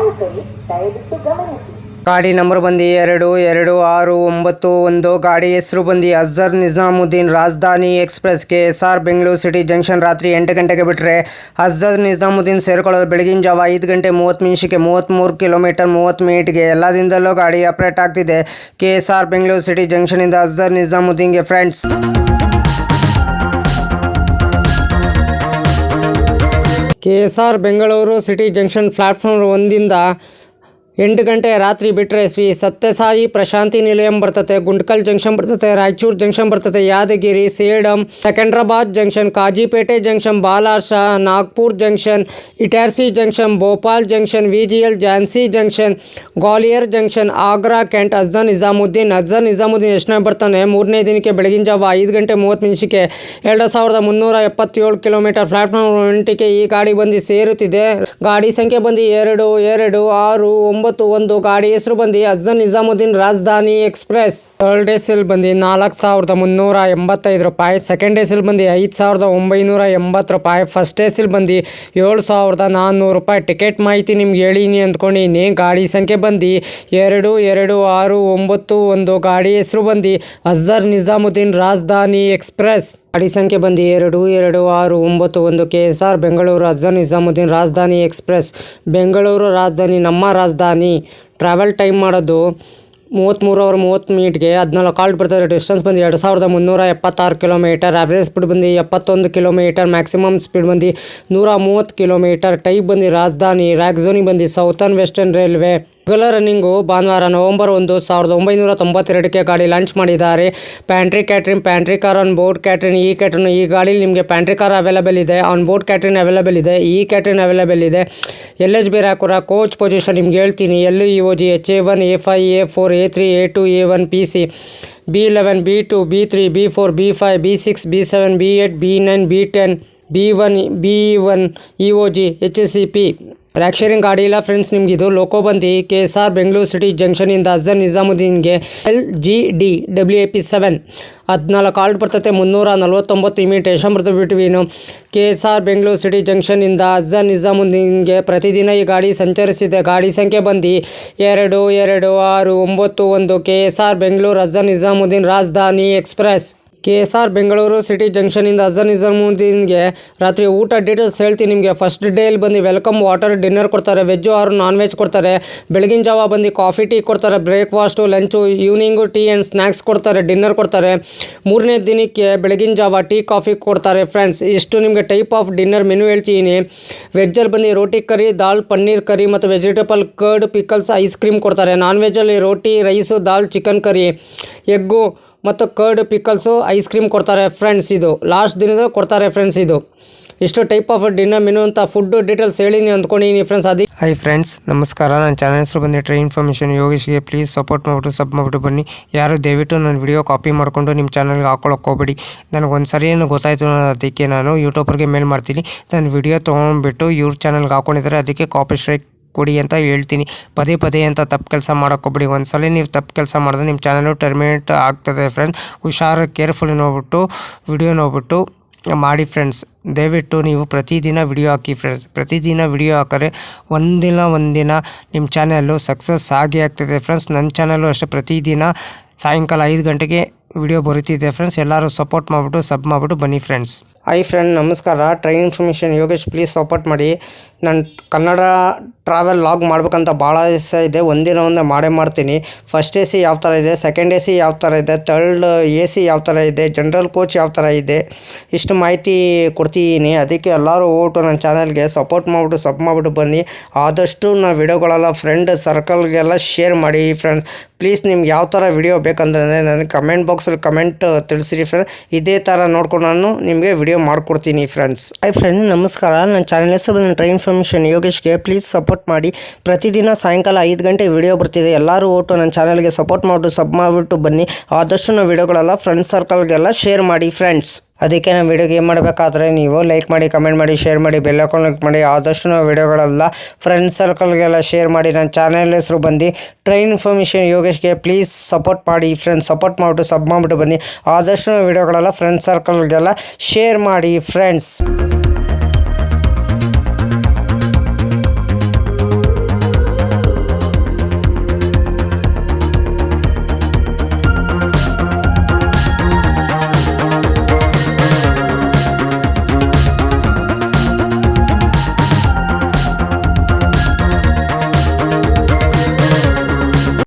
ನಾಯಕರೇ ದಯವಿಟ್ಟು ಗಮನಿಸಿ. ಗಾಡಿ ನಂಬರ್ ಬಂದು 22691. ಗಾಡಿ ಹೆಸರು ಬಂದು Azhar Nizamuddin Rajdhani express KSR Bengaluru city junction. ರಾತ್ರಿ 8 ಗಂಟೆಗೆ ಬಿಟ್ಟರೆ ಅಜರ್ ನಿಜಾಮುದ್ದೀನ್ ಸೇರ್ಕೊಳ್ಳೋದು ಬೆಳಗಿನ ಜಾವ 5 ಗಂಟೆ 30 ನಿಮಿಷಕ್ಕೆ 33 ಕಿಲೋಮೀಟರ್ 30 ಮಿನಿಟ್ಗೆ. ಎಲ್ಲ ದಿನದಲ್ಲೂ ಗಾಡಿ ಆಪ್ರೇಟ್ ಆಗ್ತಿದೆ KSR ಬೆಂಗಳೂರು ಸಿಟಿ ಜಂಕ್ಷನಿಂದ ಅಜರ್ ನಿಜಾಮುದ್ದೀನ್ಗೆ friends. KSR Bengaluru city junction platform 1ರಿಂದ 8 ಗಂಟೆ ರಾತ್ರಿ ಬಿಟ್ಟರೆ ಶ್ರೀ ಸತ್ಯಸಾಯಿ ಪ್ರಶಾಂತಿ ನಿಲಯಂ ಬರ್ತದೆ, ಗುಂಟ್ಕಲ್ ಜಂಕ್ಷನ್ ಬರ್ತದೆ, ರಾಯಚೂರು ಜಂಕ್ಷನ್ ಬರ್ತದೆ, Yadgir, Sedam, Secunderabad junction, Kazipet junction, Balharshah, Nagpur junction, Itarsi junction, Bhopal junction, VGL Jhansi junction, Gwalior junction, Agra cantt. Hazrat Nizamuddin ಎಷ್ಟನೇ ಬರ್ತಾನೆ 3ನೇ ದಿನಕ್ಕೆ ಬೆಳಗಿನ ಜಾವ 5 ಗಂಟೆ 30 ನಿಮಿಷಕ್ಕೆ 2377 ಕಿಲೋಮೀಟರ್ ಪ್ಲಾಟ್ಫಾರ್ಮ್ 8ಕ್ಕೆ ಈ ಗಾಡಿ ಬಂದು ಸೇರುತ್ತಿದೆ. ಗಾಡಿ ಸಂಖ್ಯೆ ಬಂದು 22691. ಗಾಡಿ ಹೆಸರು ಬಂದು ಅಜರ್ ನಿಜಾಮುದ್ದೀನ್ ರಾಜಧಾನಿ ಎಕ್ಸ್ಪ್ರೆಸ್. ಥರ್ಡ್ ಎಸಿಲ್ ಬಂದು 4385 ರೂಪಾಯಿ. ಸೆಕೆಂಡ್ ಎಸಿಲ್ ಬಂದು 5980 ರೂಪಾಯಿ. ಫಸ್ಟ್ ಎಸಿಲ್ ಬಂದು 7400 ರೂಪಾಯಿ. ಟಿಕೆಟ್ ಮಾಹಿತಿ ನಿಮ್ಗೆ ಹೇಳಿನಿ ಅಂದ್ಕೊಂಡಿನಿ. ಗಾಡಿ ಸಂಖ್ಯೆ ಬಂದು 22691. ಗಾಡಿ ಹೆಸರು ಬಂದು ಅಜರ್ ನಿಜಾಮುದ್ದೀನ್ ರಾಜಧಾನಿ ಎಕ್ಸ್ಪ್ರೆಸ್. ಗಾಡಿ ಸಂಖ್ಯೆ ಬಂದು 22691. KSR Bengaluru Hazrat Nizamuddin Rajdhani express. ಬೆಂಗಳೂರು ರಾಜಧಾನಿ ನಮ್ಮ ರಾಜಧಾನಿ. ಟ್ರಾವೆಲ್ ಟೈಮ್ ಮಾಡೋದು 33 ಅವರ್ 30 ಮಿನಿಟ್ಗೆ 14 ಕಾಲ್ ಬರ್ತದೆ. ಡಿಸ್ಟೆನ್ಸ್ ಬಂದು 2376 ಕಿಲೋಮೀಟರ್. ಆವ್ರೇಜ್ ಸ್ಪೀಡ್ ಬಂದು 71 ಕಿಲೋಮೀಟರ್. ಮ್ಯಾಕ್ಸಿಮಮ್ ಸ್ಪೀಡ್ ಬಂದು 130 ಕಿಲೋಮೀಟರ್. ಟೈಪ್ ಬಂದು ರಾಜಧಾನಿ. ರ್ಯಾಕ್ ಝೋನಿಂಗ್ ಬಂದು southern western railway. Regular running ಭಾನುವಾರ ನವೆಂಬರ್ 1, 1992ಕ್ಕೆ ಗಾಡಿ ಲಾಂಚ್ ಮಾಡಿದ್ದಾರೆ. Pantry car on board catering. ಈ ಗಾಡಿಲಿ ನಿಮಗೆ ಪ್ಯಾಂಟ್ರಿ ಕಾರ್ ಅವೈಲೇಬಲ್ ಇದೆ, ಆನ್ ಬೋರ್ಡ್ ಕ್ಯಾಟ್ರಿನ್ ಅವೈಲೇಬಲ್ ಇದೆ, ಕ್ಯಾಟ್ರಿನ್ ಅವೈಲೇಬಲ್ ಇದೆ. LH ಬೇರೆ ಹಾಕೋರ. ಕೋಚ್ ಪೊಸಿಷನ್ ನಿಮ್ಗೆ ಹೇಳ್ತೀನಿ. LEOG HA1 A5 A4 A3 A2 A1 PC B11 B2 B3 B4 B5 B6 B7 B8 B9 B10 B1 B1 EOG HCP. Rake sharing ಗಾಡಿ ಇಲ್ಲ friends. ನಿಮ್ಗೆ ಇದು loco ಬಂದು KSR Bengaluru city ಜಂಕ್ಷನಿಂದ ಅಜರ್ ನಿಜಾಮುದ್ದೀನ್ಗೆ LGD WAP7 14 ಕಾಲ್ ಬರ್ತದೆ. 349 ಇಮಿಟೇಷನ್ ಬರ್ತದೆ ಬಿಟ್ವೀನು. KSR ಬೆಂಗಳೂರು ಸಿಟಿ ಜಂಕ್ಷನಿಂದ ಅಜರ್ ನಿಜಾಮುದ್ದೀನ್ಗೆ ಪ್ರತಿದಿನ ಈ ಗಾಡಿ ಸಂಚರಿಸಿದೆ. ಗಾಡಿ ಸಂಖ್ಯೆ ಬಂದು 22691. KSR Bengaluru Hazrat Nizamuddin Rajdhani express. KSR Bengaluru city ಜಂಕ್ಷನಿಂದ ಅಜರ್ ನಿಜಾಮುದ್ದೀನ್ಗೆ ರಾತ್ರಿ ಊಟ ಡೀಟೇಲ್ಸ್ ಹೇಳ್ತೀನಿ ನಿಮಗೆ. ಫಸ್ಟ್ ಡೇಲಿ ಬಂದು ವೆಲ್ಕಮ್ ವಾಟರ್ ಡಿನ್ನರ್ ಕೊಡ್ತಾರೆ. ವೆಜ್ಜು ಆರು ನಾನ್ ವೆಜ್ ಕೊಡ್ತಾರೆ. ಬೆಳಗಿನ ಜಾವ ಬಂದು ಕಾಫಿ ಟೀ ಕೊಡ್ತಾರೆ. Breakfast lunch evening tea and snacks ಕೊಡ್ತಾರೆ. ಡಿನ್ನರ್ ಕೊಡ್ತಾರೆ. 3ನೇ ದಿನಕ್ಕೆ ಬೆಳಗಿನ ಜಾವ ಟೀ ಕಾಫಿ ಕೊಡ್ತಾರೆ ಫ್ರೆಂಡ್ಸ್. ಇಷ್ಟು ನಿಮಗೆ ಟೈಪ್ ಆಫ್ ಡಿನ್ನರ್ ಮೆನು ಹೇಳ್ತೀನಿ. ವೆಜ್ಜಲ್ಲಿ ಬಂದು ರೋಟಿ ಕರಿ, ದಾಲ್ ಪನ್ನೀರ್ ಕರಿ ಮತ್ತು vegetable curd pickles ice cream ಕೊಡ್ತಾರೆ. ನಾನ್ ವೆಜ್ಜಲ್ಲಿ ರೋಟಿ ರೈಸು ದಾಲ್ ಚಿಕನ್ ಕರಿ ಎಗ್ಗು ಮತ್ತು ಕರ್ಡ್ ಪಿಕಲ್ಸು ಐಸ್ ಕ್ರೀಮ್ ಕೊಡ್ತಾರೆ ಫ್ರೆಂಡ್ಸ್. ಇದು ಲಾಸ್ಟ್ ದಿನದ ಕೊಡ್ತಾರೆ ಫ್ರೆಂಡ್ಸ್. ಇದು ಇಷ್ಟು ಟೈಪ್ ಆಫ್ ಡಿನ್ನರ್ ಮೆನು ಅಂತ ಫುಡ್ ಡೀಟೇಲ್ಸ್ ಹೇಳಿನಿ ಅಂದ್ಕೊಂಡಿನಿ ಫ್ರೆಂಡ್ಸ್. ಹಾಯ್ ಫ್ರೆಂಡ್ಸ್, ನಮಸ್ಕಾರ. ನನ್ನ ಚಾನಲ್ ಹೆಸರು ಬಂದು ಟ್ರೈನ್ ಇನ್ಫಾರ್ಮೇಷನ್ ಯೋಗೇಶ್ಗೆ. ಪ್ಲೀಸ್ ಸಪೋರ್ಟ್ ಮಾಡಿಬಿಟ್ಟು ಸಬ್ ಮಾಡಿಬಿಟ್ಟು ಬನ್ನಿ. ಯಾರು ದಯವಿಟ್ಟು ನನ್ನ ವಿಡಿಯೋ ಕಾಪಿ ಮಾಡಿಕೊಂಡು ನಿಮ್ಮ ಚಾನಲ್ಗೆ ಹಾಕೊಳ್ಳೋಕೆ ಹೋಗಬೇಡಿ. ನನಗೊಂದು ಸರಿ ಏನು ಗೊತ್ತಾಯಿತು, ಅದಕ್ಕೆ ನಾನು ಯೂಟ್ಯೂಬರ್ಗೆ ಮೇಲ್ ಮಾಡ್ತೀನಿ. ನನ್ನ ವಿಡಿಯೋ ತೊಗೊಂಡ್ಬಿಟ್ಟು ಇವ್ರ ಚಾನಲ್ಗೆ ಹಾಕೊಂಡಿದ್ದಾರೆ, ಅದಕ್ಕೆ ಕಾಪಿ ಸ್ಟ್ರೈಕ್ ಕೊಡಿ ಅಂತ ಹೇಳ್ತೀನಿ. ಪದೇ ಅಂತ ತಪ್ಪು ಕೆಲಸ ಮಾಡೋಕ್ಕೋಗ್ಬಿಡಿ. ಒಂದ್ಸಲ ನೀವು ತಪ್ಪು ಕೆಲಸ ಮಾಡಿದ್ರೆ ನಿಮ್ಮ ಚಾನಲು ಟರ್ಮಿನೇಟ್ ಆಗ್ತದೆ ಫ್ರೆಂಡ್ಸ್. ಹುಷಾರು ಕೇರ್ಫುಲ್ಲಿ ನೋಡ್ಬಿಟ್ಟು ವಿಡಿಯೋ ನೋಡ್ಬಿಟ್ಟು ಮಾಡಿ ಫ್ರೆಂಡ್ಸ್. ದಯವಿಟ್ಟು ನೀವು ಪ್ರತಿದಿನ ವಿಡಿಯೋ ಹಾಕಿ ಫ್ರೆಂಡ್ಸ್. ಪ್ರತಿದಿನ ವಿಡಿಯೋ ಹಾಕಿದ್ರೆ ಒಂದಿನ ನಿಮ್ಮ ಚಾನಲ್ಲು ಸಕ್ಸಸ್ ಆಗೇ ಆಗ್ತದೆ ಫ್ರೆಂಡ್ಸ್. ನನ್ನ ಚಾನಲ್ಲು ಅಷ್ಟೇ ಪ್ರತಿದಿನ ಸಾಯಂಕಾಲ 5 ಗಂಟೆಗೆ ವಿಡಿಯೋ ಬರುತ್ತಿದೆ ಫ್ರೆಂಡ್ಸ್. ಎಲ್ಲರೂ ಸಪೋರ್ಟ್ ಮಾಡಿಬಿಟ್ಟು ಸಬ್ ಮಾಡಿಬಿಟ್ಟು ಬನ್ನಿ ಫ್ರೆಂಡ್ಸ್. ಹಾಯ್ ಫ್ರೆಂಡ್, ನಮಸ್ಕಾರ. Train information Yogesh. Please support ಮಾಡಿ. ನಾನು ಕನ್ನಡ ಟ್ರಾವೆಲ್ ಲಾಗ್ ಮಾಡ್ಬೇಕಂತ ಭಾಳ ಇಷ್ಟ ಇದೆ. ಒಂದೇ ಮಾಡೇ ಮಾಡ್ತೀನಿ. ಫಸ್ಟ್ AC ಯಾವ ಥರ ಇದೆ, ಸೆಕೆಂಡ್ AC ಯಾವ ಥರ ಇದೆ, ಥರ್ಡ್ AC ಯಾವ ಥರ ಇದೆ, ಜನರಲ್ ಕೋಚ್ ಯಾವ ಥರ ಇದೆ, ಇಷ್ಟು ಮಾಹಿತಿ ಕೊಡ್ತಿದ್ದೀನಿ. ಅದಕ್ಕೆ ಎಲ್ಲರೂ ಹೋಗ್ಬಿಟ್ಟು ನನ್ನ ಚಾನಲ್ಗೆ ಸಪೋರ್ಟ್ ಮಾಡಿಬಿಟ್ಟು ಸಬ್ ಮಾಡಿಬಿಟ್ಟು ಬನ್ನಿ. ಆದಷ್ಟು ನಾನು ವಿಡಿಯೋಗಳೆಲ್ಲ ಫ್ರೆಂಡ್ ಸರ್ಕಲ್ಗೆಲ್ಲ ಶೇರ್ ಮಾಡಿ ಫ್ರೆಂಡ್ಸ್. ಪ್ಲೀಸ್ ನಿಮ್ಗೆ ಯಾವ ಥರ ವಿಡಿಯೋ ಬೇಕಂದ್ರೆ ನನಗೆ ಕಮೆಂಟ್ ಬಾಕ್ಸಲ್ಲಿ ಕಮೆಂಟ್ ತಿಳಿಸಿರಿ ಫ್ರೆಂಡ್ಸ್. ಇದೇ ಥರ ನೋಡ್ಕೊಂಡು ನಾನು ನಿಮಗೆ ವಿಡಿಯೋ ಮಾಡಿಕೊಡ್ತೀನಿ ಫ್ರೆಂಡ್ಸ್. ಹಾಯ್ ಫ್ರೆಂಡ್, ನಮಸ್ಕಾರ. ನನ್ನ ಚಾನಲ್ ಹೆಸರು ಬಂದು ಟ್ರೈನ್ ಇನ್ಫಾರ್ಮೇಷನ್ ಯೋಗೇಶ್ಗೆ. ಪ್ಲೀಸ್ ಸಪೋರ್ಟ್ ಮಾಡಿ. ಪ್ರತಿದಿನ ಸಾಯಂಕಾಲ 5 ಗಂಟೆ ವಿಡಿಯೋ ಬರ್ತಿದೆ. ಎಲ್ಲರೂ ಒಟ್ಟು ನನ್ನ ಚಾನಲ್ಗೆ ಸಪೋರ್ಟ್ ಮಾಡಿಬಿಟ್ಟು ಸಬ್ ಮಾಡಿಬಿಟ್ಟು ಬನ್ನಿ. ಆದಷ್ಟು ನಾವು ವಿಡಿಯೋಗಳೆಲ್ಲ ಫ್ರೆಂಡ್ಸ್ ಸರ್ಕಲ್ಗೆಲ್ಲ ಶೇರ್ ಮಾಡಿ ಫ್ರೆಂಡ್ಸ್. ಅದಕ್ಕೆ ನಾವು ವಿಡಿಯೋಗೆ ಏನು ಮಾಡಬೇಕಾದ್ರೆ ನೀವು ಲೈಕ್ ಮಾಡಿ, ಕಮೆಂಟ್ ಮಾಡಿ, ಶೇರ್ ಮಾಡಿ, ಬೆಲ್ ಐಕಾನ್ ಕ್ಲಿಕ್ ಮಾಡಿ. ಆದಷ್ಟು ನಾವು ವಿಡಿಯೋಗಳೆಲ್ಲ ಫ್ರೆಂಡ್ಸ್ ಸರ್ಕಲ್ಗೆಲ್ಲ ಶೇರ್ ಮಾಡಿ. ನನ್ನ ಚಾನಲ್ ಹೆಸರು ಬಂದು ಟ್ರೈನ್ ಇನ್ಫಾರ್ಮೇಷನ್ ಯೋಗೇಶ್ಗೆ. ಪ್ಲೀಸ್ ಸಪೋರ್ಟ್ ಮಾಡಿ ಫ್ರೆಂಡ್ಸ್. ಸಪೋರ್ಟ್ ಮಾಡಿಬಿಟ್ಟು ಸಬ್ ಮಾಡಿಬಿಟ್ಟು ಬನ್ನಿ. ಆದಷ್ಟು ನಾವು ವಿಡಿಯೋಗಳೆಲ್ಲ ಫ್ರೆಂಡ್ಸ್ ಸರ್ಕಲ್ಗೆಲ್ಲ ಶೇರ್ ಮಾಡಿ ಫ್ರೆಂಡ್ಸ್.